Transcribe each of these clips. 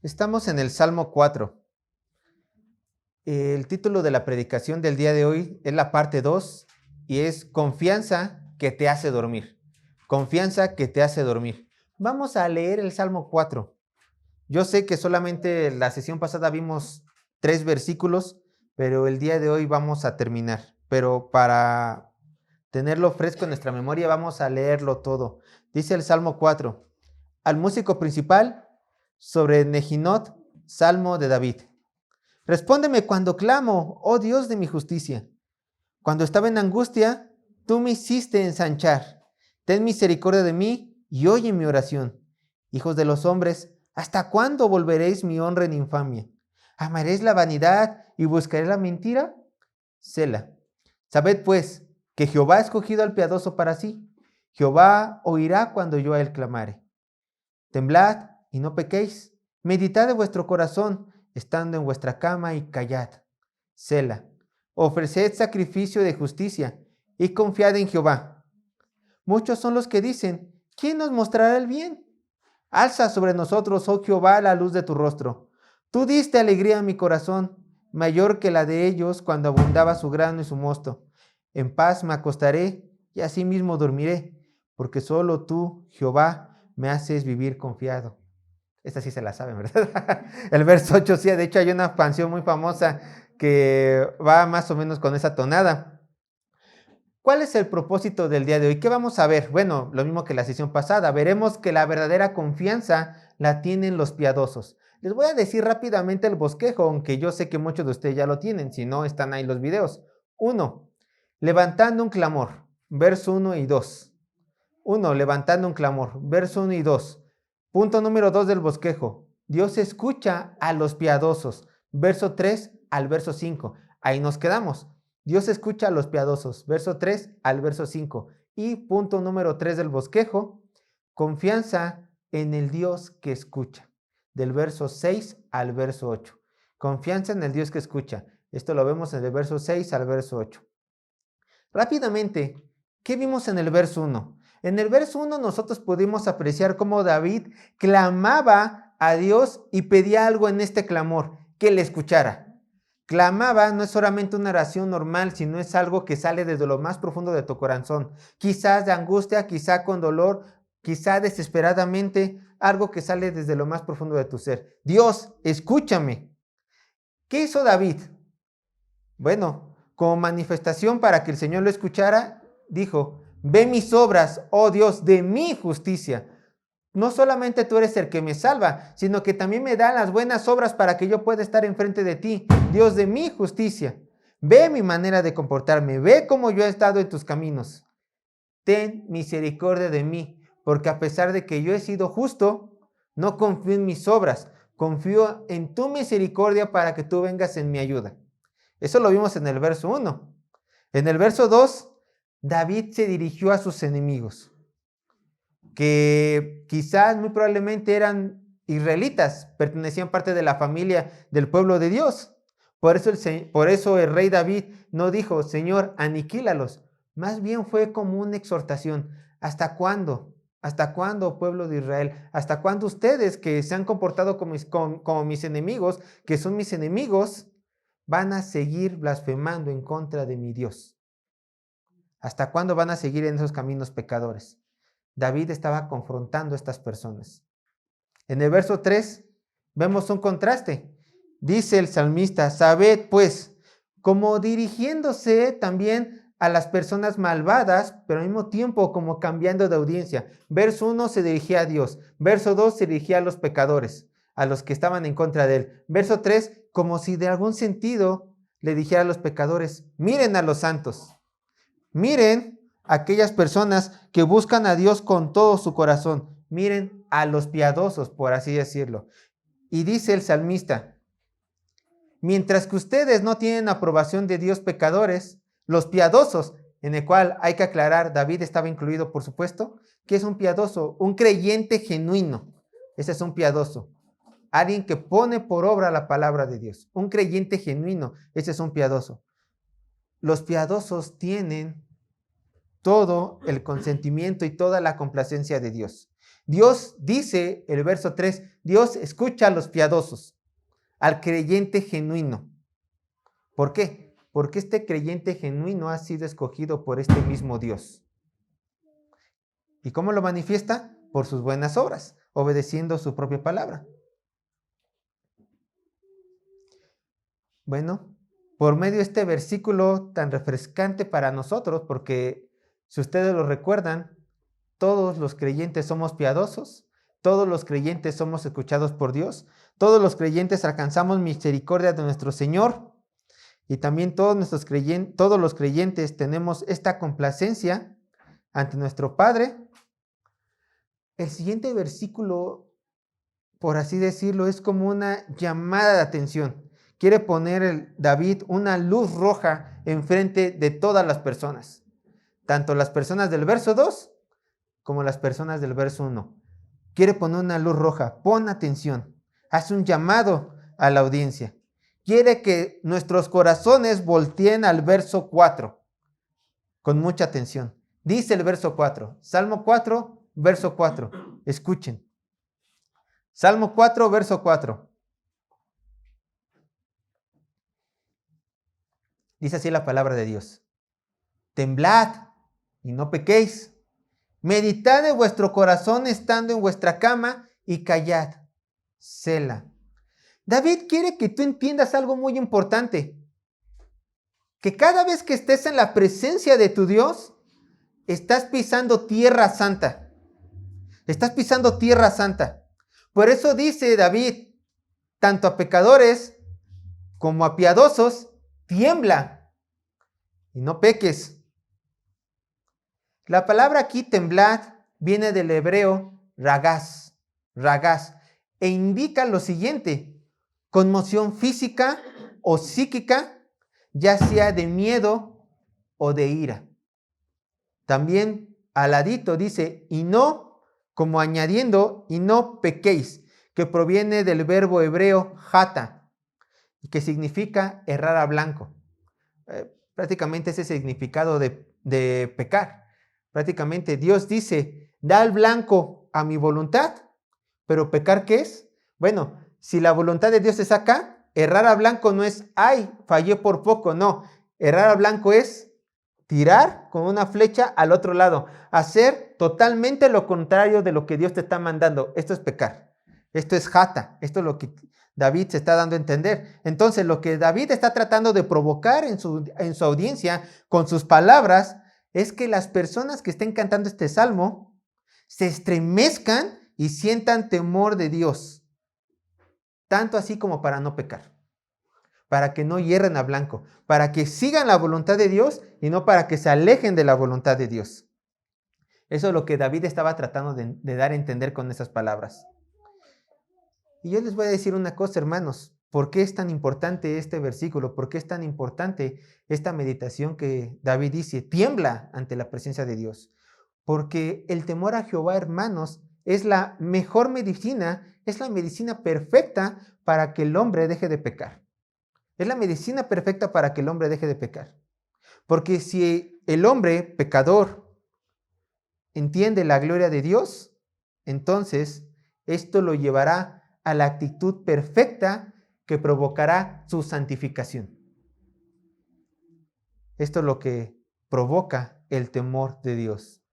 Estamos en el Salmo 4. El título de la predicación del día de hoy es la parte 2 y es confianza que te hace dormir. Confianza que te hace dormir. Vamos a leer el Salmo 4. Yo sé que solamente la sesión pasada vimos 3 versículos, pero el día de hoy vamos a terminar. Pero para tenerlo fresco en nuestra memoria, vamos a leerlo todo. Dice el Salmo 4. Al músico principal, sobre Nehinot, Salmo de David. Respóndeme cuando clamo, oh Dios de mi justicia. Cuando estaba en angustia, tú me hiciste ensanchar. Ten misericordia de mí y oye mi oración. Hijos de los hombres, ¿hasta cuándo volveréis mi honra en infamia? ¿Amaréis la vanidad y buscaré la mentira? Sela. Sabed pues que Jehová ha escogido al piadoso para sí. Jehová oirá cuando yo a él clamare. Temblad y no pequéis. Meditad en vuestro corazón, estando en vuestra cama, y callad. Sela. Ofreced sacrificio de justicia y confiad en Jehová. Muchos son los que dicen, ¿quién nos mostrará el bien? Alza sobre nosotros, oh Jehová, la luz de tu rostro. Tú diste alegría a mi corazón, mayor que la de ellos cuando abundaba su grano y su mosto. En paz me acostaré y asimismo dormiré, porque solo tú, Jehová, me haces vivir confiado. Esta sí se la saben, ¿verdad? El verso 8, sí, de hecho hay una canción muy famosa que va más o menos con esa tonada. ¿Cuál es el propósito del día de hoy? ¿Qué vamos a ver? Bueno, lo mismo que la sesión pasada. Veremos que la verdadera confianza la tienen los piadosos. Les voy a decir rápidamente el bosquejo, aunque yo sé que muchos de ustedes ya lo tienen, si no están ahí los videos. 1. Levantando un clamor, verso 1 y 2. 1. Levantando un clamor, verso 1 y 2. Punto número 2 del bosquejo. Dios escucha a los piadosos, verso 3 al verso 5. Ahí nos quedamos. Dios escucha a los piadosos, verso 3 al verso 5. Y punto número 3 del bosquejo, confianza en el Dios que escucha, del verso 6 al verso 8. Confianza en el Dios que escucha. Esto lo vemos en el verso 6 al verso 8. Rápidamente, ¿qué vimos en el verso 1? En el verso 1 nosotros pudimos apreciar cómo David clamaba a Dios y pedía algo en este clamor, que le escuchara. Clamaba no es solamente una oración normal, sino es algo que sale desde lo más profundo de tu corazón. Quizás de angustia, quizá con dolor, quizá desesperadamente, algo que sale desde lo más profundo de tu ser. Dios, escúchame. ¿Qué hizo David? Bueno, como manifestación para que el Señor lo escuchara, dijo, ve mis obras, oh Dios, de mi justicia. No solamente tú eres el que me salva, sino que también me da las buenas obras para que yo pueda estar enfrente de ti, Dios de mi justicia. Ve mi manera de comportarme, ve cómo yo he estado en tus caminos. Ten misericordia de mí, porque a pesar de que yo he sido justo, no confío en mis obras, confío en tu misericordia para que tú vengas en mi ayuda. Eso lo vimos en el verso 1. En el verso 2, David se dirigió a sus enemigos, que quizás muy probablemente eran israelitas, pertenecían parte de la familia del pueblo de Dios. Por eso el rey David no dijo, Señor, aniquílalos. Más bien fue como una exhortación. ¿Hasta cuándo? ¿Hasta cuándo, pueblo de Israel? ¿Hasta cuándo ustedes que se han comportado como mis enemigos, que son mis enemigos, van a seguir blasfemando en contra de mi Dios? ¿Hasta cuándo van a seguir en esos caminos pecadores? David estaba confrontando a estas personas. En el verso 3 vemos un contraste. Dice el salmista, sabed pues, como dirigiéndose también a las personas malvadas, pero al mismo tiempo como cambiando de audiencia. Verso 1 se dirigía a Dios, verso 2 se dirigía a los pecadores, a los que estaban en contra de él. Verso 3, como si de algún sentido le dijera a los pecadores, miren a los santos, miren a aquellas personas que buscan a Dios con todo su corazón, miren a los piadosos, por así decirlo. Y dice el salmista, mientras que ustedes no tienen aprobación de Dios pecadores, los piadosos, en el cual hay que aclarar, David estaba incluido, por supuesto, que es un piadoso, un creyente genuino. Ese es un piadoso. Alguien que pone por obra la palabra de Dios. Un creyente genuino, ese es un piadoso. Los piadosos tienen todo el consentimiento y toda la complacencia de Dios. Dios dice, el verso 3, Dios escucha a los piadosos, al creyente genuino. ¿Por qué? Porque este creyente genuino ha sido escogido por este mismo Dios. ¿Y cómo lo manifiesta? Por sus buenas obras, obedeciendo su propia palabra. Bueno, por medio de este versículo tan refrescante para nosotros, porque si ustedes lo recuerdan, todos los creyentes somos piadosos, todos los creyentes somos escuchados por Dios, todos los creyentes alcanzamos misericordia de nuestro Señor y también todos los creyentes tenemos esta complacencia ante nuestro Padre. El siguiente versículo, por así decirlo, es como una llamada de atención. Quiere poner David una luz roja enfrente de todas las personas, tanto las personas del verso 2 como las personas del verso 1. Quiere poner una luz roja, pon atención, hace un llamado a la audiencia. Quiere que nuestros corazones volteen al verso 4, con mucha atención. Dice el verso 4, Salmo 4, verso 4, escuchen. Salmo 4, verso 4. Dice así la palabra de Dios. Temblad y no pequéis. Meditad en vuestro corazón estando en vuestra cama y callad. Sela. David quiere que tú entiendas algo muy importante. Que cada vez que estés en la presencia de tu Dios, estás pisando tierra santa. Estás pisando tierra santa. Por eso dice David, tanto a pecadores como a piadosos, tiembla y no peques. La palabra aquí, temblad, viene del hebreo ragaz, e indica lo siguiente: conmoción física o psíquica, ya sea de miedo o de ira. También al ladito dice, y no, como añadiendo, y no pequéis, que proviene del verbo hebreo jata, que significa errar a blanco. Prácticamente ese significado de pecar. Prácticamente Dios dice, da al blanco a mi voluntad, pero pecar, ¿qué es? Bueno, si la voluntad de Dios es acá, errar a blanco no es, ay, fallé por poco, no. Errar a blanco es tirar con una flecha al otro lado, hacer totalmente lo contrario de lo que Dios te está mandando. Esto es pecar, esto es jata, esto es lo que David se está dando a entender. Entonces, lo que David está tratando de provocar en su audiencia con sus palabras es que las personas que estén cantando este salmo se estremezcan y sientan temor de Dios, tanto así como para no pecar, para que no hierren a blanco, para que sigan la voluntad de Dios y no para que se alejen de la voluntad de Dios. Eso es lo que David estaba tratando de dar a entender con esas palabras. Y yo les voy a decir una cosa, hermanos. ¿Por qué es tan importante este versículo? ¿Por qué es tan importante esta meditación que David dice? Tiembla ante la presencia de Dios. Porque el temor a Jehová, hermanos, es la mejor medicina, es la medicina perfecta para que el hombre deje de pecar. Es la medicina perfecta para que el hombre deje de pecar. Porque si el hombre pecador entiende la gloria de Dios, entonces esto lo llevará a la actitud perfecta que provocará su santificación. Esto es lo que provoca el temor de Dios.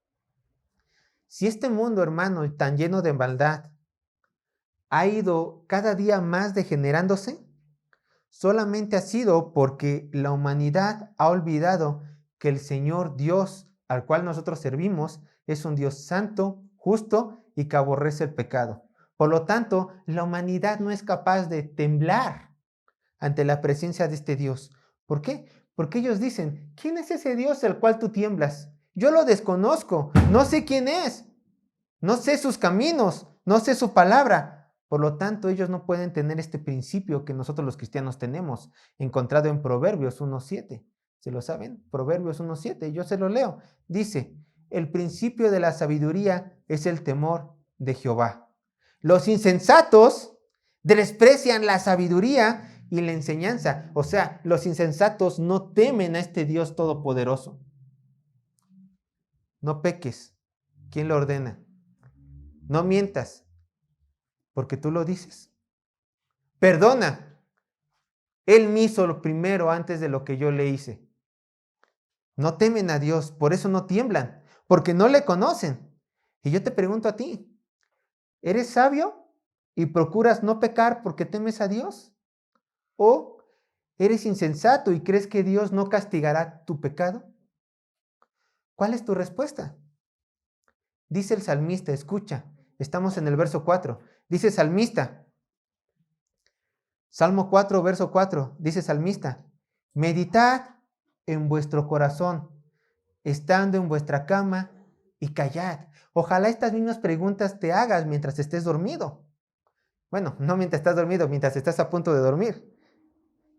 Si este mundo, hermano, tan lleno de maldad, ha ido cada día más degenerándose, solamente ha sido porque la humanidad ha olvidado que el Señor Dios al cual nosotros servimos es un Dios santo, justo y que aborrece el pecado. Por lo tanto, la humanidad no es capaz de temblar ante la presencia de este Dios. ¿Por qué? Porque ellos dicen, ¿quién es ese Dios al cual tú tiemblas? Yo lo desconozco, no sé quién es, no sé sus caminos, no sé su palabra. Por lo tanto, ellos no pueden tener este principio que nosotros los cristianos tenemos, encontrado en Proverbios 1:7. ¿Se lo saben? Proverbios 1:7, yo se lo leo. Dice, el principio de la sabiduría es el temor de Jehová. Los insensatos desprecian la sabiduría y la enseñanza. O sea, los insensatos no temen a este Dios todopoderoso. No peques. ¿Quién lo ordena? No mientas. porque tú lo dices. Perdona. Él me hizo lo primero antes de lo que yo le hice. No temen a Dios, por eso no tiemblan, porque no le conocen. Y yo te pregunto a ti, ¿eres sabio y procuras no pecar porque temes a Dios? ¿O eres insensato y crees que Dios no castigará tu pecado? ¿Cuál es tu respuesta? Dice el salmista, escucha, estamos en el verso 4. Dice el salmista, Salmo 4, verso 4, dice el salmista, meditad en vuestro corazón, estando en vuestra cama y callad. Ojalá estas mismas preguntas te hagas mientras estés dormido. Bueno, no mientras estás dormido, mientras estás a punto de dormir.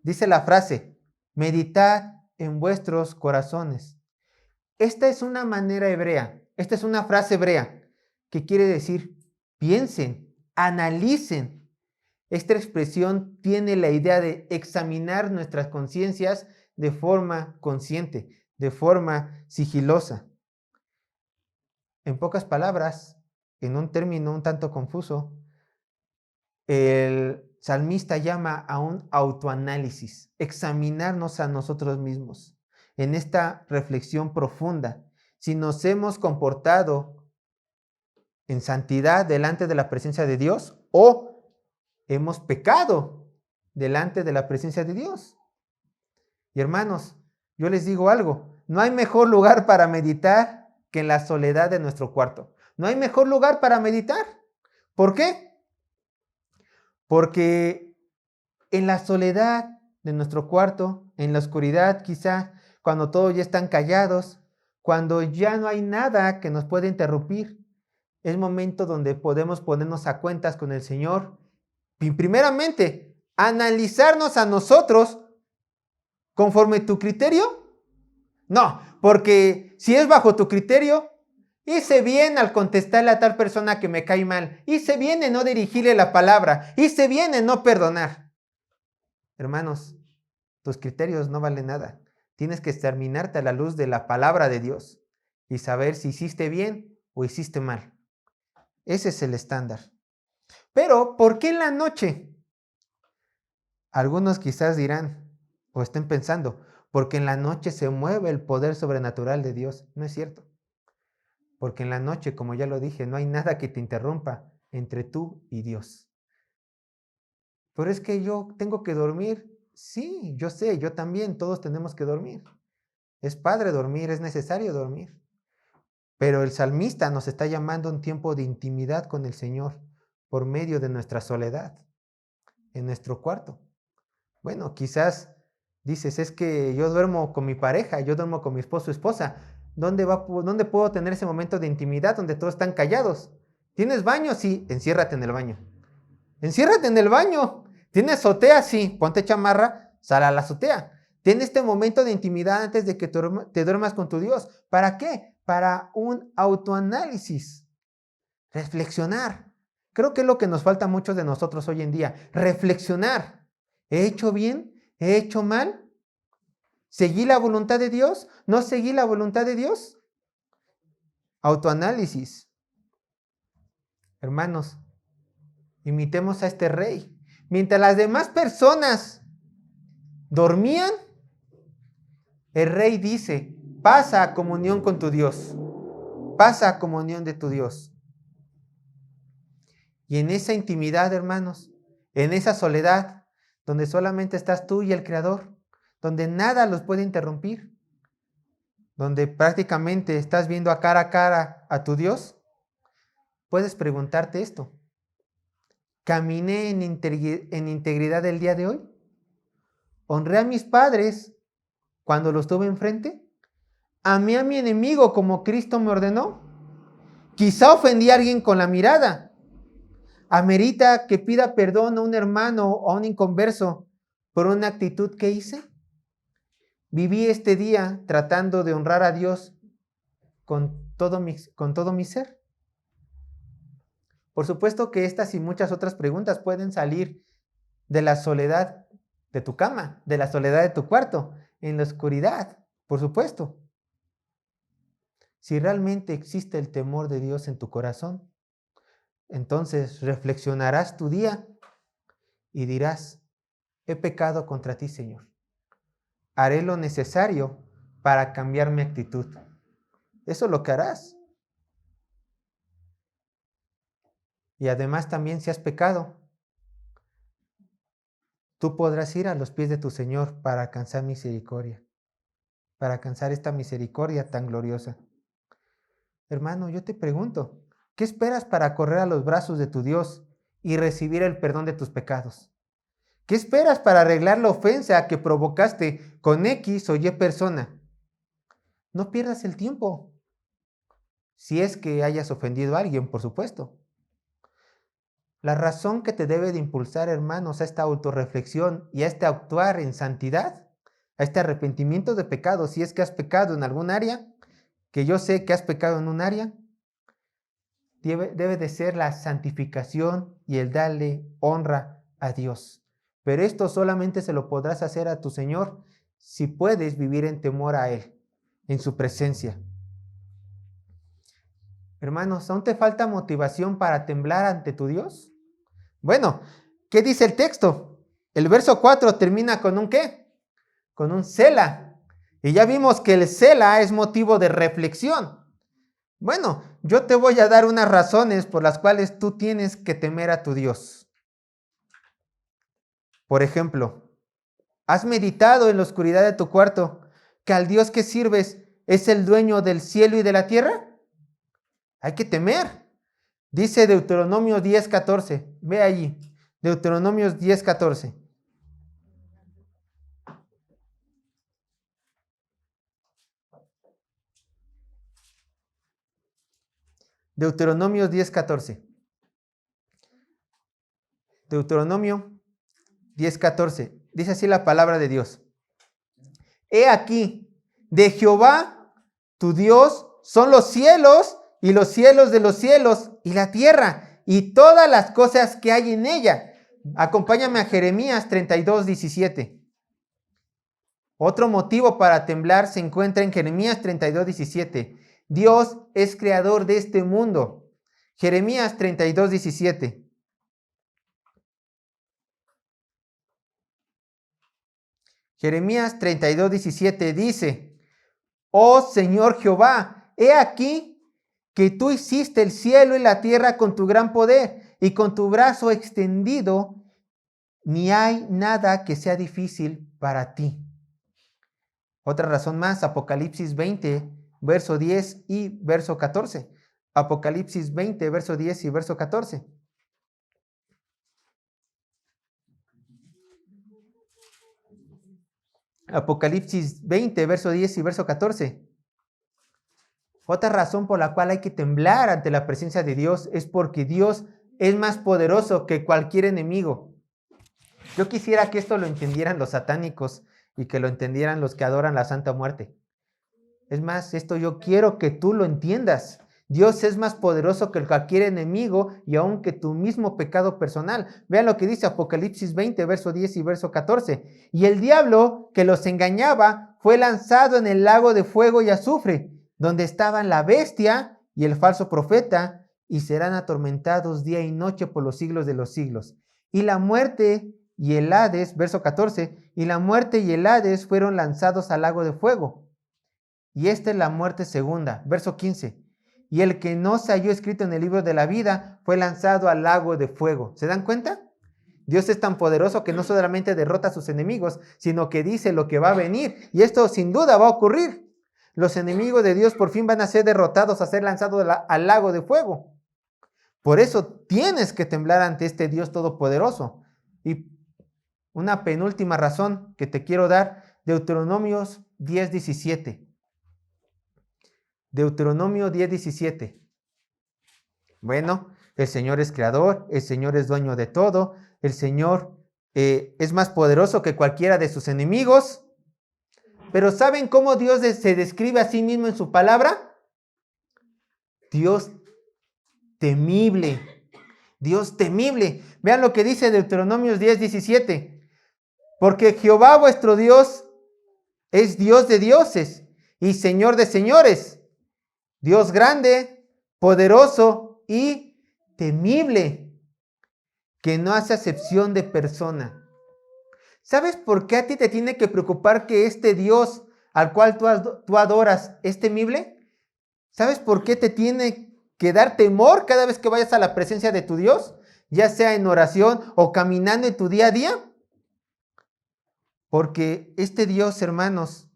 Dice la frase, meditad en vuestros corazones. Esta es una manera hebrea, esta es una frase hebrea que quiere decir piensen, analicen. Esta expresión tiene la idea de examinar nuestras conciencias de forma consciente, de forma sigilosa. En pocas palabras, en un término un tanto confuso, el salmista llama a un autoanálisis, examinarnos a nosotros mismos en esta reflexión profunda. Si nos hemos comportado en santidad delante de la presencia de Dios o hemos pecado delante de la presencia de Dios. Y hermanos, yo les digo algo, no hay mejor lugar para meditar que en la soledad de nuestro cuarto. No hay mejor lugar para meditar. ¿Por qué? Porque en la soledad de nuestro cuarto, en la oscuridad quizá, cuando todos ya están callados, cuando ya no hay nada que nos pueda interrumpir, es momento donde podemos ponernos a cuentas con el Señor y primeramente analizarnos a nosotros conforme tu criterio. No, porque si es bajo tu criterio, hice bien al contestarle a tal persona que me cae mal, hice bien en no dirigirle la palabra, hice bien en no perdonar. Hermanos, tus criterios no valen nada. Tienes que examinarte a la luz de la palabra de Dios y saber si hiciste bien o hiciste mal. Ese es el estándar. Pero, ¿por qué en la noche? Algunos quizás dirán o estén pensando, porque en la noche se mueve el poder sobrenatural de Dios. No es cierto. Porque en la noche, como ya lo dije, no hay nada que te interrumpa entre tú y Dios. Pero es que yo tengo que dormir. Sí, yo sé, yo también, todos tenemos que dormir. Es padre dormir, es necesario dormir. Pero el salmista nos está llamando a un tiempo de intimidad con el Señor por medio de nuestra soledad, en nuestro cuarto. Bueno, quizás dices, es que yo duermo con mi pareja, yo duermo con mi esposo o esposa. ¿Dónde puedo tener ese momento de intimidad donde todos están callados? ¿Tienes baño? Sí, enciérrate en el baño. Enciérrate en el baño. ¿Tienes azotea? Sí, ponte chamarra, sal a la azotea. Ten este momento de intimidad antes de que te duermas con tu Dios. ¿Para qué? Para un autoanálisis. Reflexionar. Creo que es lo que nos falta a muchos de nosotros hoy en día. Reflexionar. ¿He hecho bien? ¿He hecho mal? ¿Seguí la voluntad de Dios? ¿No seguí la voluntad de Dios? Autoanálisis. Hermanos, imitemos a este rey. Mientras las demás personas dormían, el rey dice, pasa a comunión con tu Dios. Pasa a comunión de tu Dios. Y en esa intimidad, hermanos, en esa soledad, donde solamente estás tú y el Creador, donde nada los puede interrumpir, donde prácticamente estás viendo a cara a tu Dios, puedes preguntarte esto. ¿Caminé en integridad el día de hoy? ¿Honré a mis padres cuando los tuve enfrente? ¿Amé a mi enemigo como Cristo me ordenó? Quizá ofendí a alguien con la mirada. ¿Amerita que pida perdón a un hermano o a un inconverso por una actitud que hice? Viví este día tratando de honrar a Dios con todo mi ser. Por supuesto que estas y muchas otras preguntas pueden salir de la soledad de tu cama, de la soledad de tu cuarto, en la oscuridad, por supuesto. Si realmente existe el temor de Dios en tu corazón, Entonces reflexionarás tu día y dirás, he pecado contra ti, Señor. Haré lo necesario para cambiar mi actitud. Eso es lo que harás. Y además también si has pecado, tú podrás ir a los pies de tu Señor para alcanzar misericordia, para alcanzar esta misericordia tan gloriosa. Hermano, yo te pregunto, ¿qué esperas para correr a los brazos de tu Dios y recibir el perdón de tus pecados? ¿Qué esperas para arreglar la ofensa que provocaste con X o Y persona? No pierdas el tiempo. Si es que hayas ofendido a alguien, por supuesto. La razón que te debe de impulsar, hermanos, a esta autorreflexión y a este actuar en santidad, a este arrepentimiento de pecados, si es que has pecado en algún área, que yo sé que has pecado en un área, debe de ser la santificación y el darle honra a Dios. Pero esto solamente se lo podrás hacer a tu Señor si puedes vivir en temor a Él, en su presencia. Hermanos, ¿aún te falta motivación para temblar ante tu Dios? Bueno, ¿qué dice el texto? El verso 4 termina con un ¿qué? Con un Sela. Y ya vimos que el Sela es motivo de reflexión. Bueno, yo te voy a dar unas razones por las cuales tú tienes que temer a tu Dios. Por ejemplo, ¿has meditado en la oscuridad de tu cuarto que al Dios que sirves es el dueño del cielo y de la tierra? Hay que temer. Dice Deuteronomio 10:14. Ve allí. Deuteronomio 10:14. Deuteronomio 10:14. Deuteronomio 10:14. Dice así la palabra de Dios. He aquí, de Jehová, tu Dios, son los cielos y los cielos de los cielos y la tierra y todas las cosas que hay en ella. Acompáñame a Jeremías 32:17. Otro motivo para temblar se encuentra en Jeremías 32:17. Dios es creador de este mundo. Jeremías 32:17. Jeremías 32:17 dice, oh Señor Jehová, he aquí que tú hiciste el cielo y la tierra con tu gran poder y con tu brazo extendido, ni hay nada que sea difícil para ti. Otra razón más, Apocalipsis 20, verso 10 y verso 14. Apocalipsis 20, verso 10 y verso 14. Apocalipsis 20, verso 10 y verso 14. Otra razón por la cual hay que temblar ante la presencia de Dios es porque Dios es más poderoso que cualquier enemigo. Yo quisiera que esto lo entendieran los satánicos y que lo entendieran los que adoran la Santa Muerte. Es más, esto yo quiero que tú lo entiendas. Dios es más poderoso que cualquier enemigo y aun que tu mismo pecado personal. Vean lo que dice Apocalipsis 20, verso 10 y verso 14. Y el diablo que los engañaba fue lanzado en el lago de fuego y azufre, donde estaban la bestia y el falso profeta, y serán atormentados día y noche por los siglos de los siglos. Y la muerte y el Hades, verso 14, y la muerte y el Hades fueron lanzados al lago de fuego. Y esta es la muerte segunda, verso 15. Y el que no se halló escrito en el libro de la vida fue lanzado al lago de fuego. ¿Se dan cuenta? Dios es tan poderoso que no solamente derrota a sus enemigos, sino que dice lo que va a venir. Y esto sin duda va a ocurrir. Los enemigos de Dios por fin van a ser derrotados, a ser lanzados al lago de fuego. Por eso tienes que temblar ante este Dios todopoderoso. Y una penúltima razón que te quiero dar, Deuteronomios 10:17. Deuteronomio 10:17. Bueno, el Señor es creador, el Señor es dueño de todo, el Señor es más poderoso que cualquiera de sus enemigos. Pero ¿saben cómo Dios se describe a sí mismo en su palabra? Dios temible. Dios temible. Vean lo que dice Deuteronomio 10:17. Porque Jehová vuestro Dios es Dios de dioses y Señor de señores. Dios grande, poderoso y temible, que no hace acepción de persona. ¿Sabes por qué a ti te tiene que preocupar que este Dios al cual tú adoras es temible? ¿Sabes por qué te tiene que dar temor cada vez que vayas a la presencia de tu Dios? Ya sea en oración o caminando en tu día a día. Porque este Dios, hermanos,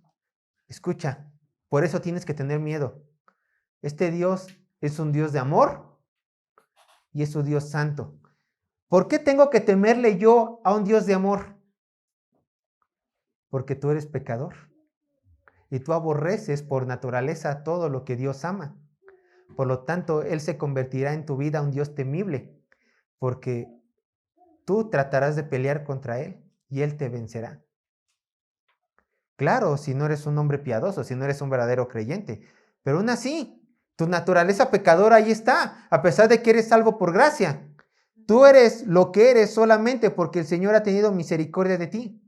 escucha, por eso tienes que tener miedo. Este Dios es un Dios de amor y es un Dios santo. ¿Por qué tengo que temerle yo a un Dios de amor? Porque tú eres pecador y tú aborreces por naturaleza todo lo que Dios ama. Por lo tanto, Él se convertirá en tu vida un Dios temible, porque tú tratarás de pelear contra Él y Él te vencerá. Claro, si no eres un hombre piadoso, si no eres un verdadero creyente, pero aún así, tu naturaleza pecadora ahí está, a pesar de que eres salvo por gracia. Tú eres lo que eres solamente porque el Señor ha tenido misericordia de ti.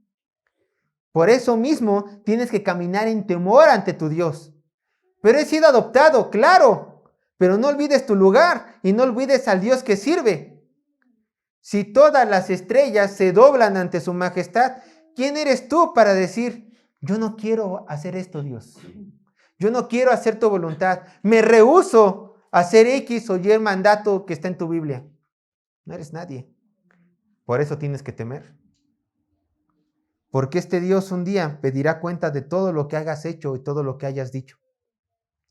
Por eso mismo tienes que caminar en temor ante tu Dios. Pero he sido adoptado, claro, pero no olvides tu lugar y no olvides al Dios que sirve. Si todas las estrellas se doblan ante su majestad, ¿quién eres tú para decir, yo no quiero hacer esto, Dios? Yo no quiero hacer tu voluntad. Me rehúso a hacer X o Y mandato que está en tu Biblia. No eres nadie. Por eso tienes que temer. Porque este Dios un día pedirá cuenta de todo lo que hayas hecho y todo lo que hayas dicho.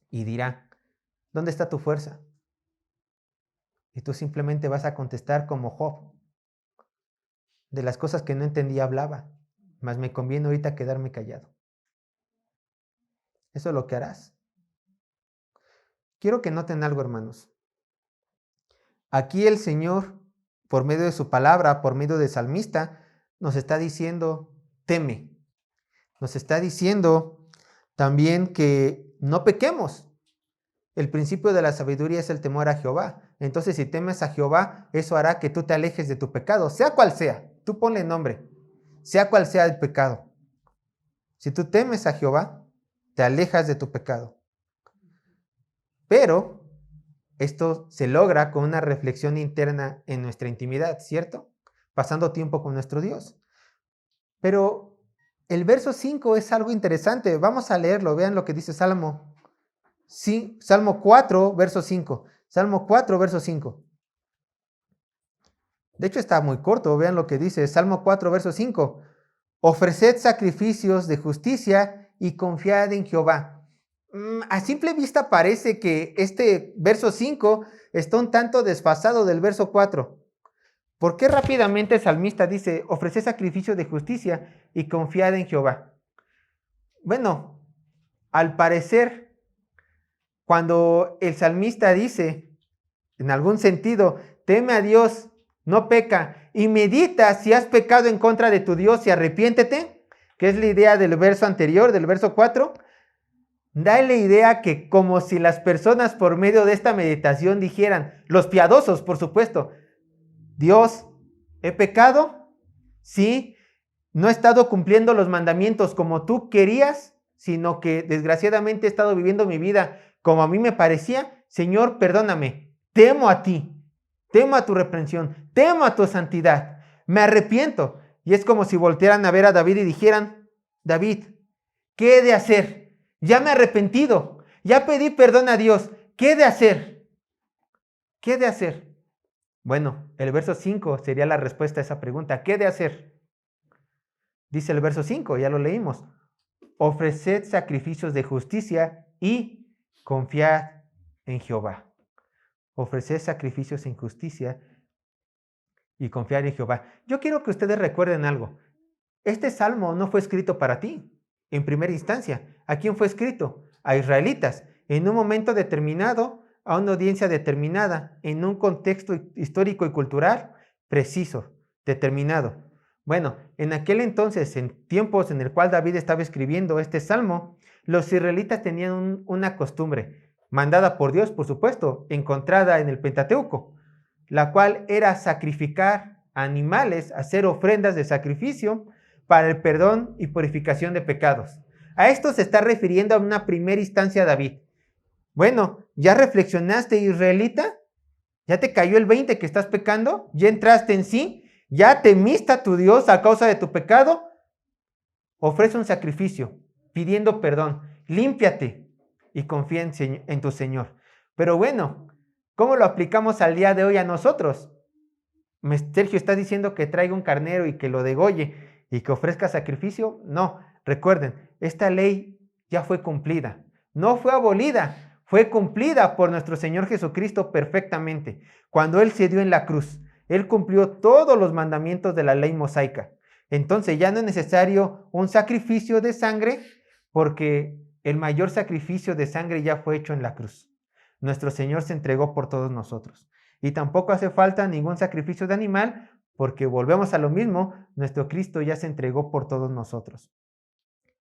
Y dirá, ¿dónde está tu fuerza? Y tú simplemente vas a contestar como Job. De las cosas que no entendía hablaba, mas me conviene ahorita quedarme callado. Eso es lo que harás. Quiero que noten algo, hermanos. Aquí el Señor, por medio de su palabra, por medio del salmista, nos está diciendo, teme. Nos está diciendo también que no pequemos. El principio de la sabiduría es el temor a Jehová. Entonces, si temes a Jehová, eso hará que tú te alejes de tu pecado, sea cual sea. Tú ponle nombre, sea cual sea el pecado. Si tú temes a Jehová, te alejas de tu pecado. Pero esto se logra con una reflexión interna en nuestra intimidad, ¿cierto? Pasando tiempo con nuestro Dios. Pero el verso 5 es algo interesante. Vamos a leerlo. Vean lo que dice Salmo 4, verso 5. Salmo 4, verso 5. De hecho está muy corto. Vean lo que dice Salmo 4, verso 5. Ofreced sacrificios de justicia y confiad en Jehová. A simple vista parece que este verso 5 está un tanto desfasado del verso 4. ¿Por qué rápidamente el salmista dice, ofreced sacrificio de justicia y confiad en Jehová? Bueno, al parecer, cuando el salmista dice, en algún sentido, teme a Dios, no peca, y medita si has pecado en contra de tu Dios y arrepiéntete, que es la idea del verso anterior, del verso 4, da la idea que como si las personas por medio de esta meditación dijeran, los piadosos, por supuesto, Dios, ¿he pecado? Sí, no he estado cumpliendo los mandamientos como tú querías, sino que desgraciadamente he estado viviendo mi vida como a mí me parecía. Señor, perdóname, temo a ti, temo a tu reprensión, temo a tu santidad, me arrepiento. Y es como si voltearan a ver a David y dijeran, David, ¿qué he de hacer? Ya me he arrepentido, ya pedí perdón a Dios, ¿qué he de hacer? ¿Qué he de hacer? Bueno, el verso 5 sería la respuesta a esa pregunta. ¿Qué he de hacer? Dice el verso 5, ya lo leímos. Ofreced sacrificios de justicia y confiad en Jehová. Ofreced sacrificios en justicia y confiad en Jehová. Yo quiero que ustedes recuerden algo. Este salmo no fue escrito para ti, en primera instancia. ¿A quién fue escrito? A israelitas, en un momento determinado, a una audiencia determinada, en un contexto histórico y cultural preciso, determinado. Bueno, en aquel entonces, en tiempos en el cual David estaba escribiendo este salmo, los israelitas tenían una costumbre, mandada por Dios, por supuesto, encontrada en el Pentateuco, la cual era sacrificar animales, hacer ofrendas de sacrificio para el perdón y purificación de pecados. A esto se está refiriendo a una primera instancia David. Bueno, ¿ya reflexionaste, israelita? ¿Ya te cayó el 20 que estás pecando? ¿Ya entraste en sí? ¿Ya temiste a tu Dios a causa de tu pecado? Ofrece un sacrificio pidiendo perdón. Límpiate y confía en tu Señor. Pero bueno, ¿cómo lo aplicamos al día de hoy a nosotros? Sergio está diciendo que traiga un carnero y que lo degolle y que ofrezca sacrificio. No, recuerden, esta ley ya fue cumplida. No fue abolida, fue cumplida por nuestro Señor Jesucristo perfectamente. Cuando Él se dio en la cruz, Él cumplió todos los mandamientos de la ley mosaica. Entonces ya no es necesario un sacrificio de sangre porque el mayor sacrificio de sangre ya fue hecho en la cruz. Nuestro Señor se entregó por todos nosotros. Y tampoco hace falta ningún sacrificio de animal, porque volvemos a lo mismo, nuestro Cristo ya se entregó por todos nosotros.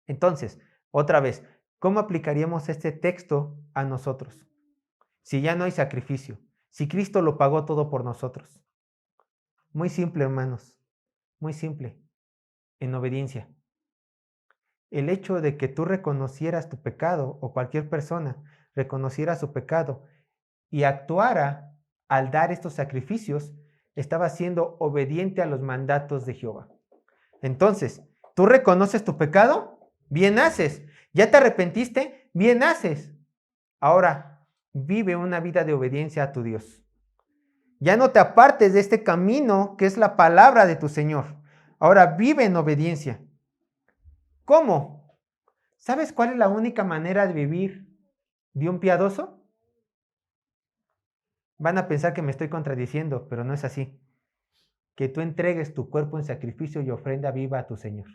Entonces, otra vez, ¿cómo aplicaríamos este texto a nosotros? Si ya no hay sacrificio, si Cristo lo pagó todo por nosotros. Muy simple, hermanos, muy simple, en obediencia. El hecho de que tú reconocieras tu pecado, o cualquier persona reconociera su pecado y actuara al dar estos sacrificios, estaba siendo obediente a los mandatos de Jehová. Entonces, ¿tú reconoces tu pecado? Bien haces. ¿Ya te arrepentiste? Bien haces. Ahora, vive una vida de obediencia a tu Dios. Ya no te apartes de este camino que es la palabra de tu Señor. Ahora vive en obediencia. ¿Cómo? ¿Sabes cuál es la única manera de vivir de un piadoso? Van a pensar que me estoy contradiciendo, pero no es así. Que tú entregues tu cuerpo en sacrificio y ofrenda viva a tu Señor.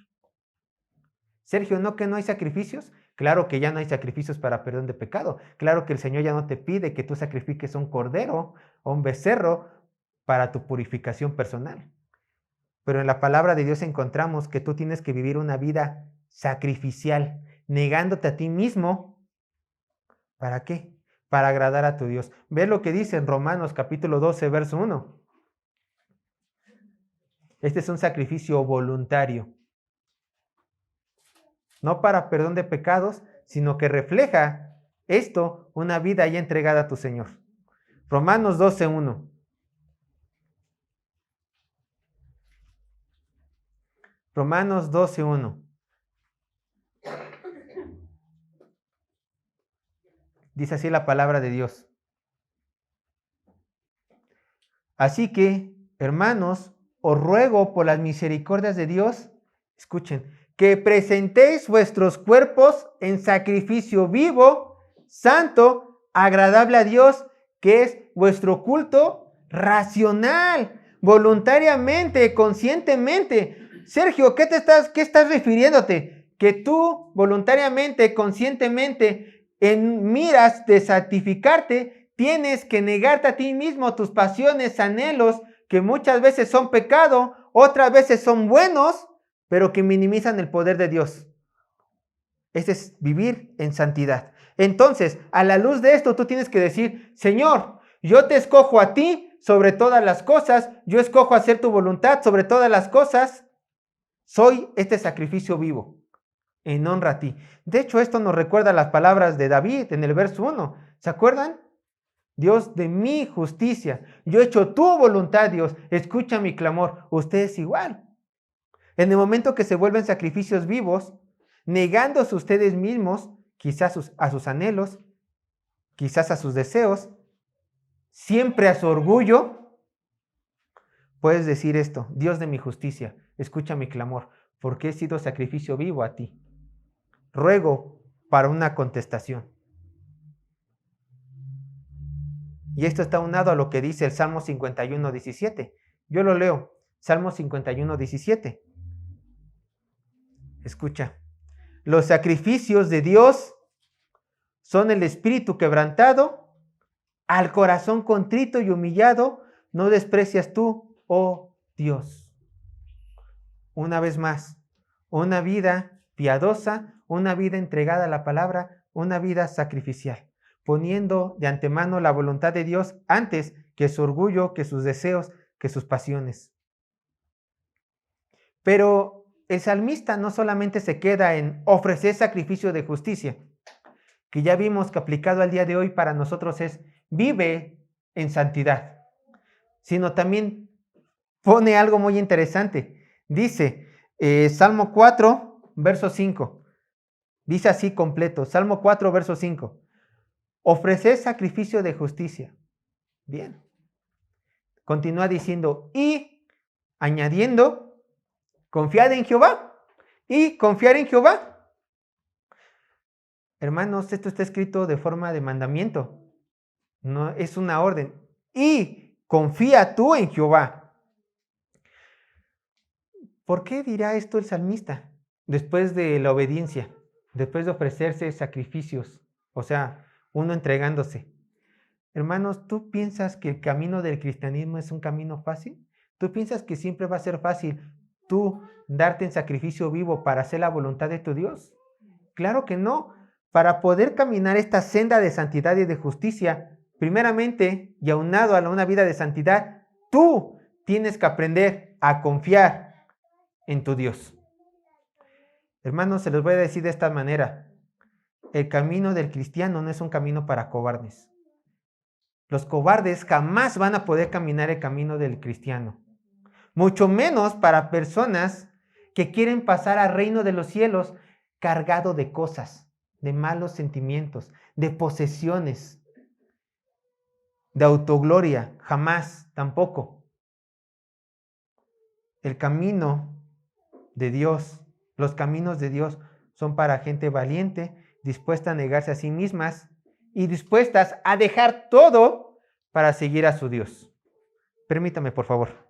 Sergio, ¿no que no hay sacrificios? Claro que ya no hay sacrificios para perdón de pecado. Claro que el Señor ya no te pide que tú sacrifiques un cordero o un becerro para tu purificación personal. Pero en la palabra de Dios encontramos que tú tienes que vivir una vida sacrificial, negándote a ti mismo. ¿Para qué? Para agradar a tu Dios. Ve lo que dice en Romanos capítulo 12, verso 1. Este es un sacrificio voluntario. No para perdón de pecados, sino que refleja esto, una vida ya entregada a tu Señor. Romanos 12, 1. Romanos 12, 1. Dice así la palabra de Dios. Así que, hermanos, os ruego por las misericordias de Dios, escuchen, que presentéis vuestros cuerpos en sacrificio vivo, santo, agradable a Dios, que es vuestro culto racional, voluntariamente, conscientemente. Sergio, ¿qué estás refiriéndote? Que tú voluntariamente, conscientemente, en miras de santificarte, tienes que negarte a ti mismo tus pasiones, anhelos, que muchas veces son pecado, otras veces son buenos, pero que minimizan el poder de Dios. Ese es vivir en santidad. Entonces, a la luz de esto, tú tienes que decir, Señor, yo te escojo a ti sobre todas las cosas, yo escojo hacer tu voluntad sobre todas las cosas, soy este sacrificio vivo, en honra a ti. De hecho, esto nos recuerda las palabras de David en el verso 1. ¿Se acuerdan? Dios de mi justicia, yo he hecho tu voluntad, Dios, escucha mi clamor. Usted es igual. En el momento que se vuelven sacrificios vivos, negándose ustedes mismos, quizás a sus anhelos, quizás a sus deseos, siempre a su orgullo, puedes decir esto: Dios de mi justicia, escucha mi clamor, porque he sido sacrificio vivo a ti. Ruego para una contestación. Y esto está unado a lo que dice el Salmo 51, 17. Yo lo leo, Salmo 51, 17. Escucha. Los sacrificios de Dios son el espíritu quebrantado, al corazón contrito y humillado, no desprecias tú, oh Dios. Una vez más, una vida piadosa, una vida entregada a la palabra, una vida sacrificial, poniendo de antemano la voluntad de Dios antes que su orgullo, que sus deseos, que sus pasiones. Pero el salmista no solamente se queda en ofrecer sacrificio de justicia, que ya vimos que aplicado al día de hoy para nosotros es vive en santidad. sino también pone algo muy interesante. Dice, Salmo 4, verso 5. Dice así completo, Salmo 4, verso 5. Ofreced sacrificio de justicia. Bien. Continúa diciendo, y añadiendo, confiad en Jehová. Y confiar en Jehová. Hermanos, esto está escrito de forma de mandamiento. No es una orden. Y confía tú en Jehová. ¿Por qué dirá esto el salmista? Después de la obediencia, después de ofrecerse sacrificios, o sea, uno entregándose. Hermanos, ¿tú piensas que el camino del cristianismo es un camino fácil? ¿Tú piensas que siempre va a ser fácil tú darte en sacrificio vivo para hacer la voluntad de tu Dios? Claro que no. Para poder caminar esta senda de santidad y de justicia, primeramente, y aunado a una vida de santidad, tú tienes que aprender a confiar en tu Dios. Hermanos, se los voy a decir de esta manera. El camino del cristiano no es un camino para cobardes. Los cobardes jamás van a poder caminar el camino del cristiano. Mucho menos para personas que quieren pasar al reino de los cielos cargado de cosas, de malos sentimientos, de posesiones, de autogloria. Jamás, tampoco. El camino de Dios, los caminos de Dios son para gente valiente, dispuesta a negarse a sí mismas y dispuestas a dejar todo para seguir a su Dios. Permítame, por favor.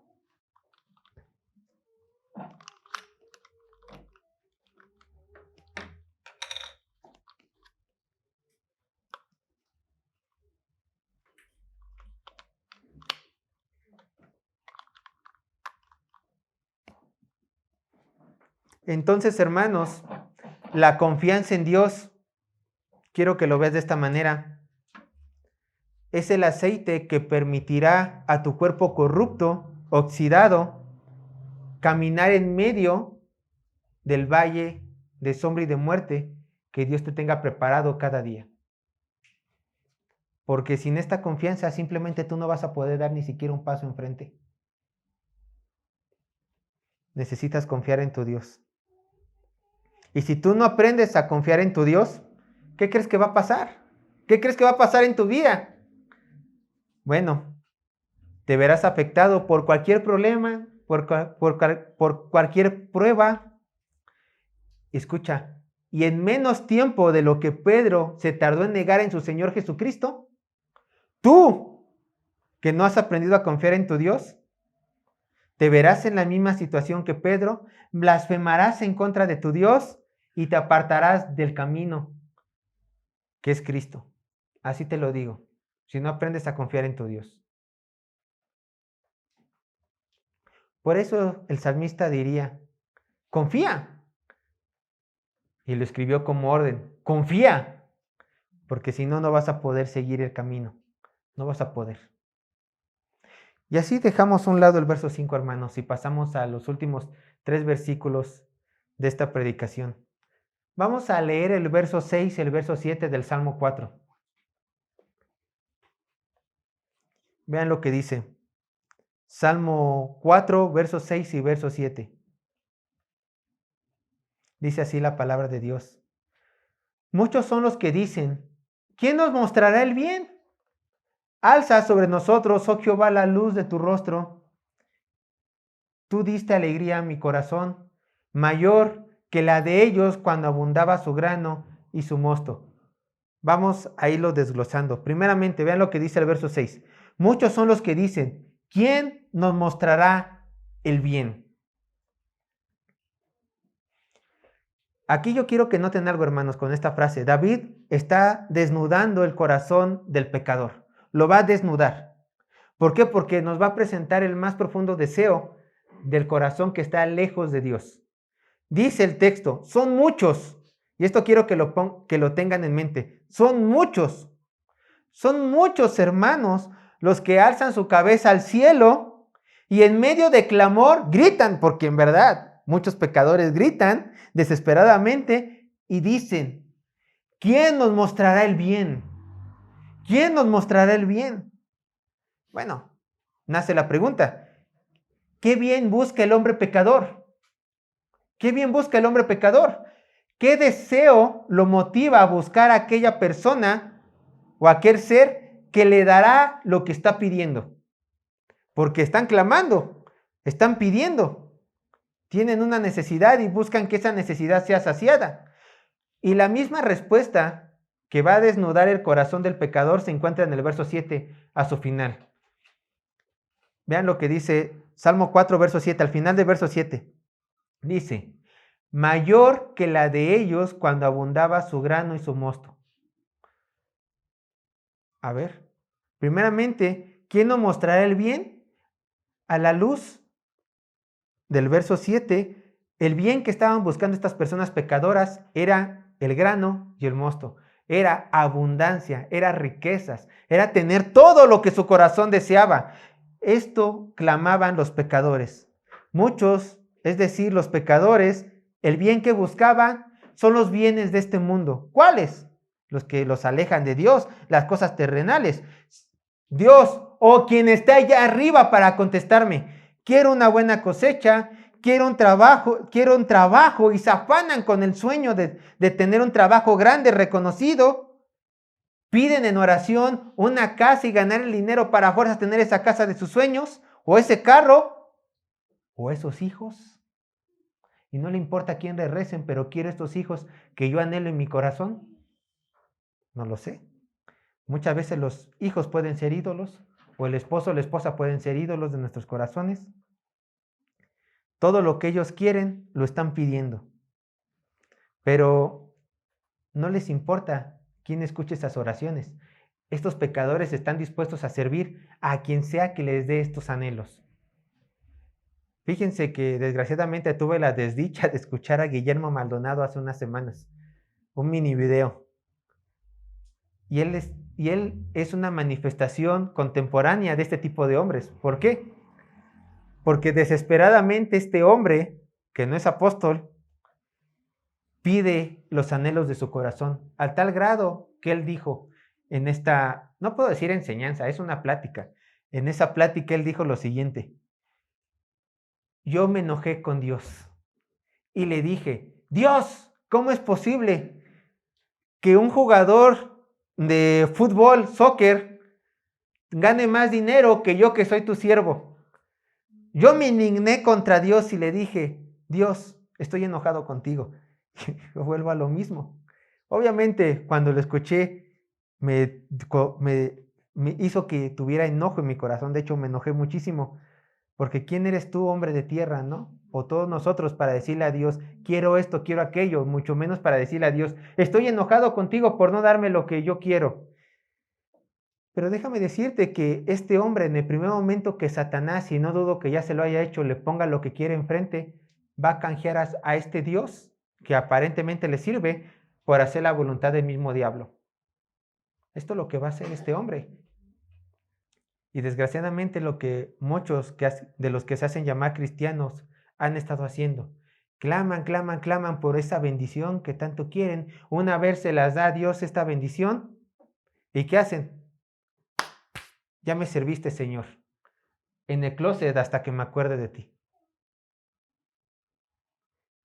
Entonces, hermanos, la confianza en Dios, quiero que lo veas de esta manera, es el aceite que permitirá a tu cuerpo corrupto, oxidado, caminar en medio del valle de sombra y de muerte que Dios te tenga preparado cada día. Porque sin esta confianza simplemente tú no vas a poder dar ni siquiera un paso enfrente. Necesitas confiar en tu Dios. Y si tú no aprendes a confiar en tu Dios, ¿qué crees que va a pasar? ¿Qué crees que va a pasar en tu vida? Bueno, te verás afectado por cualquier problema, por cualquier prueba. Escucha, y en menos tiempo de lo que Pedro se tardó en negar en su Señor Jesucristo, tú, que no has aprendido a confiar en tu Dios, te verás en la misma situación que Pedro, blasfemarás en contra de tu Dios y te apartarás del camino que es Cristo. Así te lo digo, si no aprendes a confiar en tu Dios. Por eso el salmista diría, confía. Y lo escribió como orden, confía, porque si no, no vas a poder seguir el camino, no vas a poder. Y así dejamos a un lado el verso 5, hermanos, y pasamos a los últimos 3 versículos de esta predicación. Vamos a leer el verso 6 y el verso 7 del Salmo 4. Vean lo que dice. Salmo 4, verso 6 y verso 7. Dice así la palabra de Dios. Muchos son los que dicen, ¿quién nos mostrará el bien? Alza sobre nosotros, oh Jehová, la luz de tu rostro. Tú diste alegría a mi corazón, mayor que la de ellos cuando abundaba su grano y su mosto. Vamos a irlo desglosando. Primeramente, vean lo que dice el verso 6. Muchos son los que dicen, ¿quién nos mostrará el bien? Aquí yo quiero que noten algo, hermanos, con esta frase. David está desnudando el corazón del pecador. Lo va a desnudar. ¿Por qué? Porque nos va a presentar el más profundo deseo del corazón que está lejos de Dios. Dice el texto, son muchos, y esto quiero que lo tengan en mente, son muchos hermanos los que alzan su cabeza al cielo y en medio de clamor gritan, porque en verdad muchos pecadores gritan desesperadamente y dicen, ¿quién nos mostrará el bien? ¿Quién nos mostrará el bien? Bueno, nace la pregunta, ¿qué bien busca el hombre pecador? ¿Qué bien busca el hombre pecador? ¿Qué deseo lo motiva a buscar a aquella persona o a aquel ser que le dará lo que está pidiendo? Porque están clamando, están pidiendo, tienen una necesidad y buscan que esa necesidad sea saciada. Y la misma respuesta que va a desnudar el corazón del pecador se encuentra en el verso 7 a su final. Vean lo que dice Salmo 4, verso 7, al final del verso 7. Dice, mayor que la de ellos cuando abundaba su grano y su mosto. A ver, primeramente, ¿quién nos mostrará el bien? A la luz del verso 7, el bien que estaban buscando estas personas pecadoras era el grano y el mosto. Era abundancia, era riquezas, era tener todo lo que su corazón deseaba. Esto clamaban los pecadores. Muchos, es decir, los pecadores, el bien que buscaban son los bienes de este mundo. ¿Cuáles? Los que los alejan de Dios, las cosas terrenales. Dios, o quien está allá arriba para contestarme, quiero una buena cosecha, quiero un trabajo y se afanan con el sueño de tener un trabajo grande, reconocido. Piden en oración una casa y ganar el dinero para a fuerzas tener esa casa de sus sueños, o ese carro, o esos hijos. Y no le importa a quién le recen, pero quiero estos hijos que yo anhelo en mi corazón. No lo sé. Muchas veces los hijos pueden ser ídolos, o el esposo o la esposa pueden ser ídolos de nuestros corazones. Todo lo que ellos quieren lo están pidiendo. Pero no les importa quién escuche esas oraciones. Estos pecadores están dispuestos a servir a quien sea que les dé estos anhelos. Fíjense que desgraciadamente tuve la desdicha de escuchar a Guillermo Maldonado hace unas semanas, un mini video. Y él es una manifestación contemporánea de este tipo de hombres. ¿Por qué? Porque desesperadamente este hombre, que no es apóstol, pide los anhelos de su corazón, al tal grado que él dijo en esta, no puedo decir enseñanza, es una plática. En esa plática él dijo lo siguiente: yo me enojé con Dios y le dije, Dios, ¿cómo es posible que un jugador de fútbol, soccer, gane más dinero que yo que soy tu siervo? Yo me indigné contra Dios y le dije, Dios, estoy enojado contigo. Yo vuelvo a lo mismo. Obviamente, cuando lo escuché, me hizo que tuviera enojo en mi corazón. De hecho, me enojé muchísimo. Porque ¿quién eres tú, hombre de tierra, no? O todos nosotros para decirle a Dios, quiero esto, quiero aquello, mucho menos para decirle a Dios, estoy enojado contigo por no darme lo que yo quiero. Pero déjame decirte que este hombre, en el primer momento que Satanás, y no dudo que ya se lo haya hecho, le ponga lo que quiere enfrente, va a canjear a este Dios que aparentemente le sirve por hacer la voluntad del mismo diablo. Esto es lo que va a hacer este hombre. Y desgraciadamente lo que muchos de los que se hacen llamar cristianos han estado haciendo. Claman, claman, claman por esa bendición que tanto quieren. Una vez se las da a Dios esta bendición. ¿Y qué hacen? Ya me serviste, Señor. En el closet hasta que me acuerde de ti.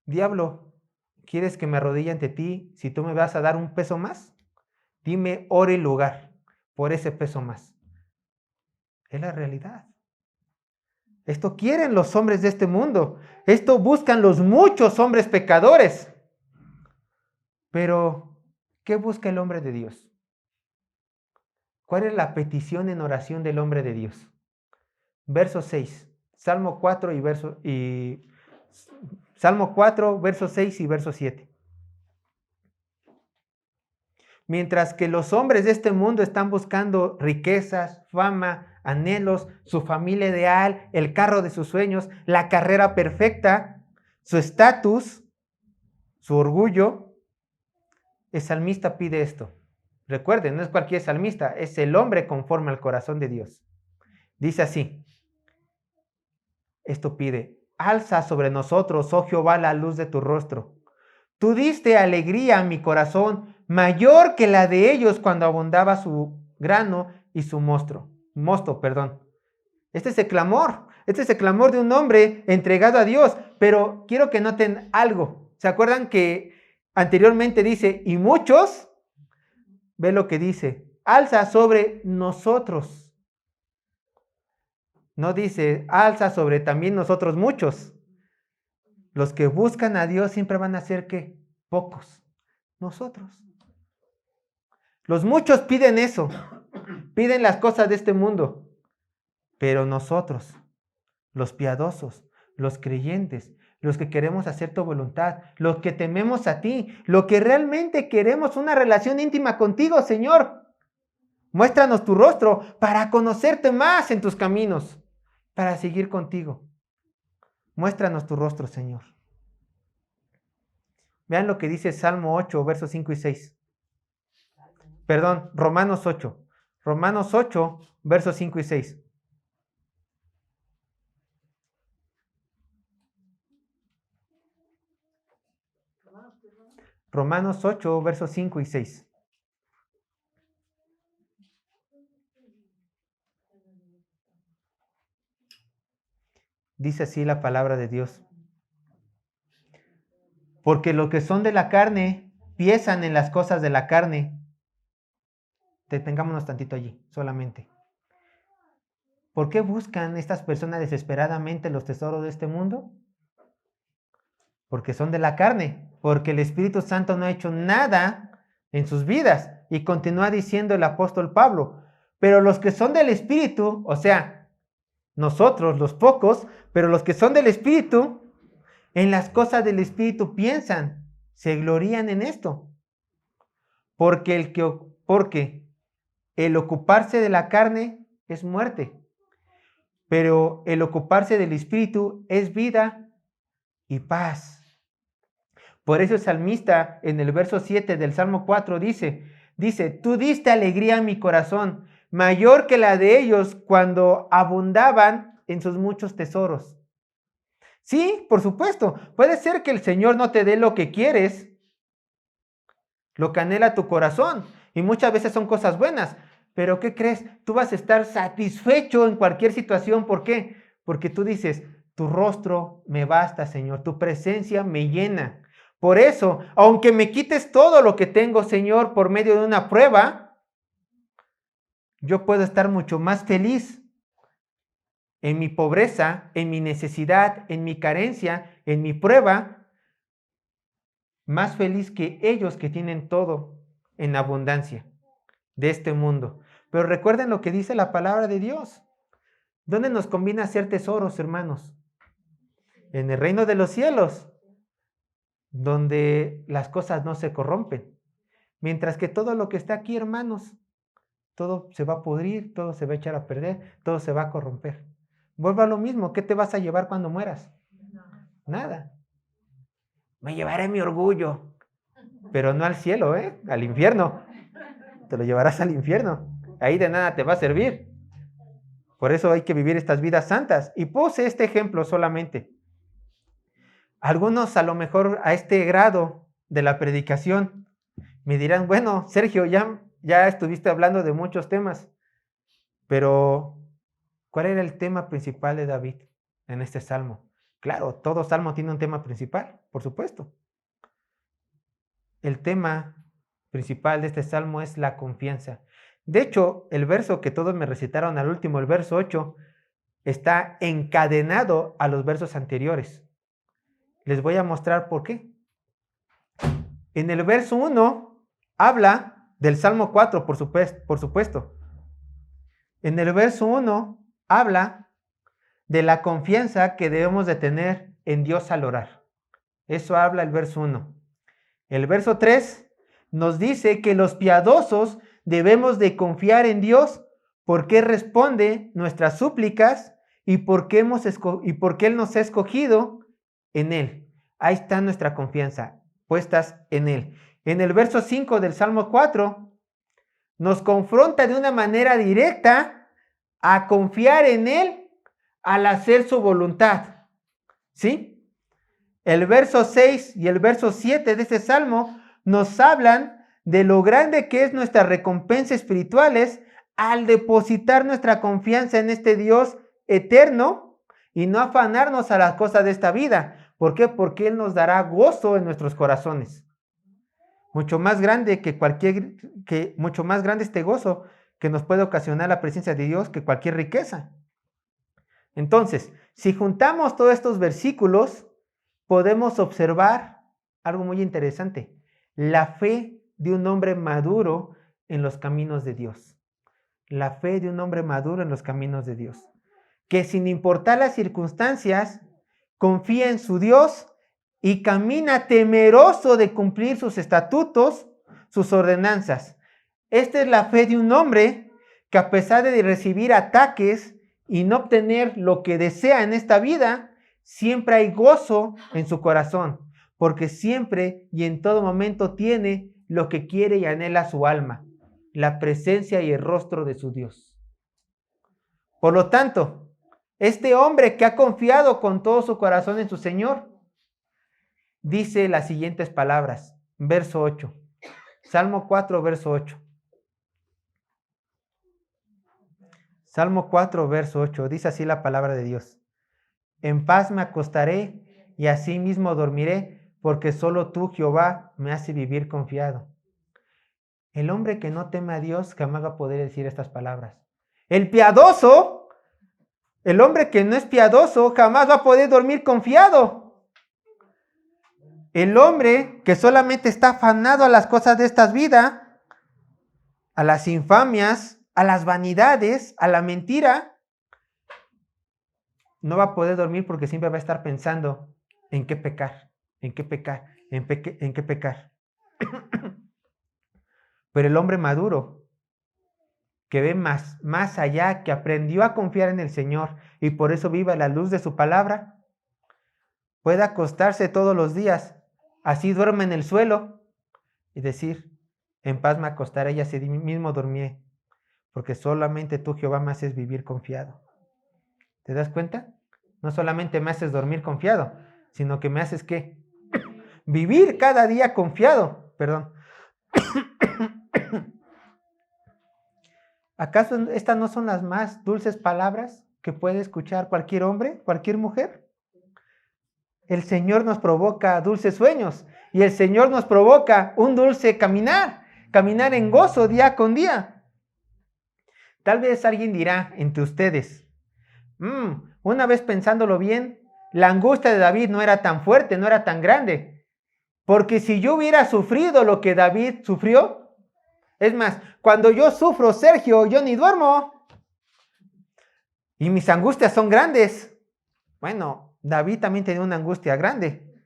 Diablo, ¿quieres que me arrodille ante ti si tú me vas a dar un peso más? Dime hora y lugar por ese peso más. Es la realidad. Esto quieren los hombres de este mundo. Esto buscan los muchos hombres pecadores. Pero, ¿qué busca el hombre de Dios? ¿Cuál es la petición en oración del hombre de Dios? Verso 6. Salmo 4 Salmo 4, verso 6 y verso 7. Mientras que los hombres de este mundo están buscando riquezas, fama, anhelos, su familia ideal, el carro de sus sueños, la carrera perfecta, su estatus, su orgullo, el salmista pide esto. Recuerden, no es cualquier salmista, es el hombre conforme al corazón de Dios. Dice así, esto pide, alza sobre nosotros, oh Jehová, la luz de tu rostro. Tú diste alegría a mi corazón, mayor que la de ellos cuando abundaba su grano y su mosto. Este es el clamor. Este es el clamor de un hombre entregado a Dios. Pero quiero que noten algo. ¿Se acuerdan que anteriormente dice, y muchos? Ve lo que dice. Alza sobre nosotros. No dice, alza sobre también nosotros muchos. Los que buscan a Dios siempre van a ser, ¿qué? Pocos. Nosotros. Los muchos piden eso. Piden las cosas de este mundo. Pero nosotros, los piadosos, los creyentes, los que queremos hacer tu voluntad, los que tememos a ti, los que realmente queremos una relación íntima contigo, Señor. Muéstranos tu rostro para conocerte más en tus caminos, para seguir contigo. Muéstranos tu rostro, Señor. Vean lo que dice Salmo 8, versos 5 y 6. Perdón, Romanos 8. Romanos 8, versos 5 y 6. Romanos 8, versos 5 y 6. Dice así la palabra de Dios. Porque los que son de la carne piensan en las cosas de la carne. Detengámonos tantito allí, solamente. ¿Por qué buscan estas personas desesperadamente los tesoros de este mundo? Porque son de la carne, porque el Espíritu Santo no ha hecho nada en sus vidas. Y continúa diciendo el apóstol Pablo, pero los que son del Espíritu, o sea, nosotros los pocos, pero los que son del Espíritu, en las cosas del Espíritu piensan, se glorían en esto. Porque el ocuparse de la carne es muerte, pero el ocuparse del Espíritu es vida y paz. Por eso el salmista en el verso 7 del Salmo 4 dice, tú diste alegría a mi corazón, mayor que la de ellos cuando abundaban en sus muchos tesoros. Sí, por supuesto, puede ser que el Señor no te dé lo que quieres, lo que anhela tu corazón, y muchas veces son cosas buenas, pero ¿qué crees? Tú vas a estar satisfecho en cualquier situación. ¿Por qué? Porque tú dices, tu rostro me basta, Señor, tu presencia me llena. Por eso, aunque me quites todo lo que tengo, Señor, por medio de una prueba, yo puedo estar mucho más feliz en mi pobreza, en mi necesidad, en mi carencia, en mi prueba, más feliz que ellos que tienen todo en abundancia de este mundo. Pero recuerden lo que dice la palabra de Dios. ¿Dónde nos conviene hacer tesoros, hermanos? En el reino de los cielos, donde las cosas no se corrompen. Mientras que todo lo que está aquí, hermanos, todo se va a pudrir, todo se va a echar a perder, todo se va a corromper. Vuelvo a lo mismo, ¿qué te vas a llevar cuando mueras? Nada. Me llevaré mi orgullo, pero no al cielo, al infierno. Te lo llevarás al infierno. Ahí de nada te va a servir. Por eso hay que vivir estas vidas santas. Y puse este ejemplo solamente. Algunos a lo mejor a este grado de la predicación me dirán, bueno, Sergio, ya estuviste hablando de muchos temas, pero ¿cuál era el tema principal de David en este salmo? Claro, todo salmo tiene un tema principal, por supuesto. El tema principal de este salmo es la confianza. De hecho, el verso que todos me recitaron al último, el verso 8, está encadenado a los versos anteriores. Les voy a mostrar por qué. En el verso 1 habla del Salmo 4, por supuesto. En el verso 1 habla de la confianza que debemos de tener en Dios al orar. Eso habla el verso 1. El verso 3 nos dice que los piadosos debemos de confiar en Dios porque responde nuestras súplicas y porque Él nos ha escogido en Él. Ahí está nuestra confianza, puestas en Él. En el verso 5 del Salmo 4 nos confronta de una manera directa a confiar en Él al hacer su voluntad. ¿Sí? El verso 6 y el verso 7 de este Salmo nos hablan de lo grande que es nuestra recompensa espirituales al depositar nuestra confianza en este Dios eterno y no afanarnos a las cosas de esta vida. ¿Por qué? Porque Él nos dará gozo en nuestros corazones. Mucho más grande mucho más grande este gozo que nos puede ocasionar la presencia de Dios que cualquier riqueza. Entonces, si juntamos todos estos versículos, podemos observar algo muy interesante. La fe de un hombre maduro en los caminos de Dios. La fe de un hombre maduro en los caminos de Dios. Que sin importar las circunstancias, confía en su Dios y camina temeroso de cumplir sus estatutos, sus ordenanzas. Esta es la fe de un hombre que, a pesar de recibir ataques y no obtener lo que desea en esta vida, siempre hay gozo en su corazón, porque siempre y en todo momento tiene lo que quiere y anhela su alma, la presencia y el rostro de su Dios. Por lo tanto, este hombre que ha confiado con todo su corazón en su Señor, dice las siguientes palabras, verso 8, Salmo 4, verso 8. Salmo 4, verso 8, dice así la palabra de Dios. En paz me acostaré y así mismo dormiré, porque solo tú, Jehová, me hace vivir confiado. El hombre que no teme a Dios jamás va a poder decir estas palabras. El piadoso, el hombre que no es piadoso, jamás va a poder dormir confiado. El hombre que solamente está afanado a las cosas de esta vida, a las infamias, a las vanidades, a la mentira, no va a poder dormir porque siempre va a estar pensando en qué pecar, en qué pecar, en qué pecar. Pero el hombre maduro, que ve más allá, que aprendió a confiar en el Señor y por eso vive a la luz de su palabra, puede acostarse todos los días, así duerme en el suelo y decir, en paz me acostaré y así mismo dormiré, porque solamente tú, Jehová, me haces vivir confiado. ¿Te das cuenta? No solamente me haces dormir confiado, sino que me haces ¿qué? Vivir cada día confiado. Perdón. ¿Acaso estas no son las más dulces palabras que puede escuchar cualquier hombre, cualquier mujer? El Señor nos provoca dulces sueños y el Señor nos provoca un dulce caminar en gozo día con día. Tal vez alguien dirá entre ustedes, una vez pensándolo bien, la angustia de David no era tan fuerte, no era tan grande. Porque si yo hubiera sufrido lo que David sufrió, es más, cuando yo sufro, Sergio, yo ni duermo. Y mis angustias son grandes. Bueno, David también tenía una angustia grande.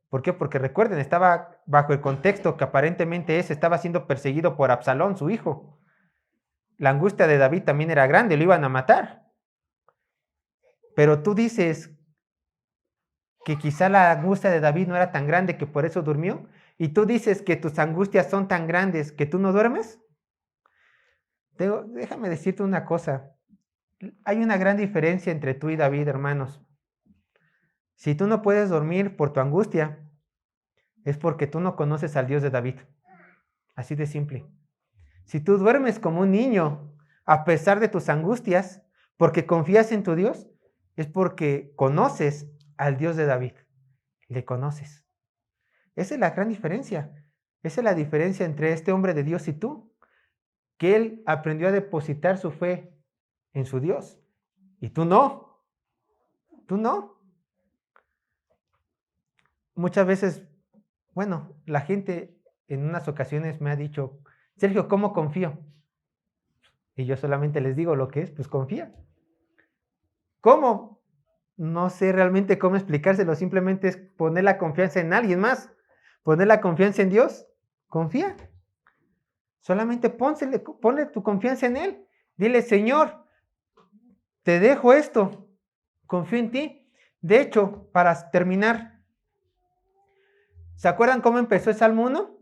¿Por qué? Porque recuerden, estaba bajo el contexto que aparentemente estaba siendo perseguido por Absalón, su hijo. La angustia de David también era grande, lo iban a matar. Pero tú dices que quizá la angustia de David no era tan grande que por eso durmió. Y tú dices que tus angustias son tan grandes que tú no duermes. Déjame decirte una cosa. Hay una gran diferencia entre tú y David, hermanos. Si tú no puedes dormir por tu angustia, es porque tú no conoces al Dios de David. Así de simple. Si tú duermes como un niño, a pesar de tus angustias, porque confías en tu Dios, es porque conoces al Dios de David. Le conoces. Esa es la gran diferencia. Esa es la diferencia entre este hombre de Dios y tú. Que él aprendió a depositar su fe en su Dios. Y tú no. Tú no. Muchas veces, bueno, la gente en unas ocasiones me ha dicho, Sergio, ¿cómo confío? Y yo solamente les digo lo que es, pues confía. ¿Cómo? No sé realmente cómo explicárselo, simplemente es poner la confianza en alguien más, poner la confianza en Dios, confía. Solamente ponle tu confianza en Él. Dile, Señor, te dejo esto, confío en ti. De hecho, para terminar, ¿se acuerdan cómo empezó el Salmo 1?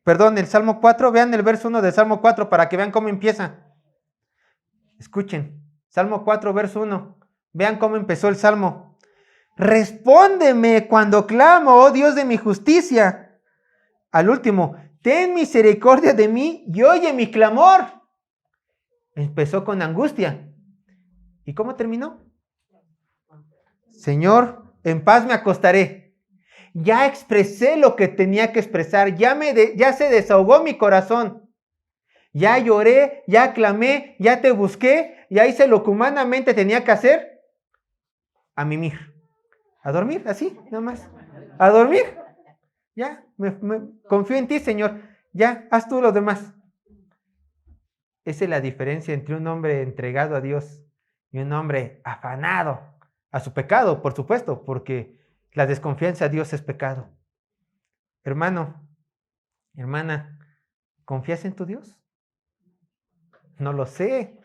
Perdón, el Salmo 4, vean el verso 1 del Salmo 4 para que vean cómo empieza. Escuchen, Salmo 4, verso 1. Vean cómo empezó el Salmo. Respóndeme cuando clamo, oh Dios de mi justicia. Al último, ten misericordia de mí y oye mi clamor. Empezó con angustia. ¿Y cómo terminó? Señor, en paz me acostaré. Ya expresé lo que tenía que expresar, ya se desahogó mi corazón. Ya lloré, ya clamé, ya te busqué, ya hice lo que humanamente tenía que hacer. A mimir. A dormir, así, nada más. A dormir. Ya, confío en ti, Señor. Ya, haz tú lo demás. Esa es la diferencia entre un hombre entregado a Dios y un hombre afanado a su pecado, por supuesto, porque la desconfianza a Dios es pecado. Hermano, hermana, ¿confías en tu Dios? No lo sé.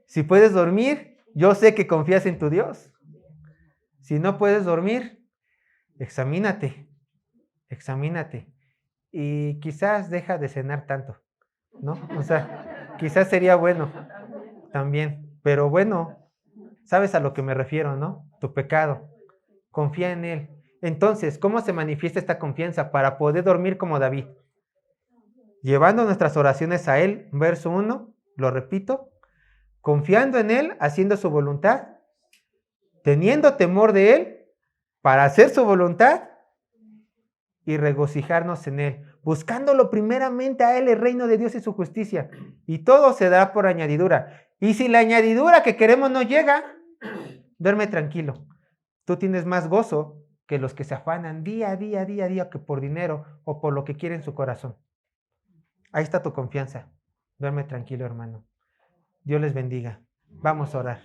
Si puedes dormir, yo sé que confías en tu Dios. Si no puedes dormir, examínate. Y quizás deja de cenar tanto, ¿no? O sea, quizás sería bueno también. Pero bueno, sabes a lo que me refiero, ¿no? Tu pecado. Confía en Él. Entonces, ¿cómo se manifiesta esta confianza para poder dormir como David? Llevando nuestras oraciones a Él, verso 1, lo repito, confiando en Él, haciendo su voluntad, teniendo temor de Él para hacer su voluntad y regocijarnos en Él, buscándolo primeramente a Él, el reino de Dios y su justicia, y todo se dará por añadidura. Y si la añadidura que queremos no llega, duerme tranquilo. Tú tienes más gozo que los que se afanan día a día que por dinero o por lo que quiere en su corazón. Ahí está tu confianza. Duerme tranquilo, hermano. Dios les bendiga. Vamos a orar.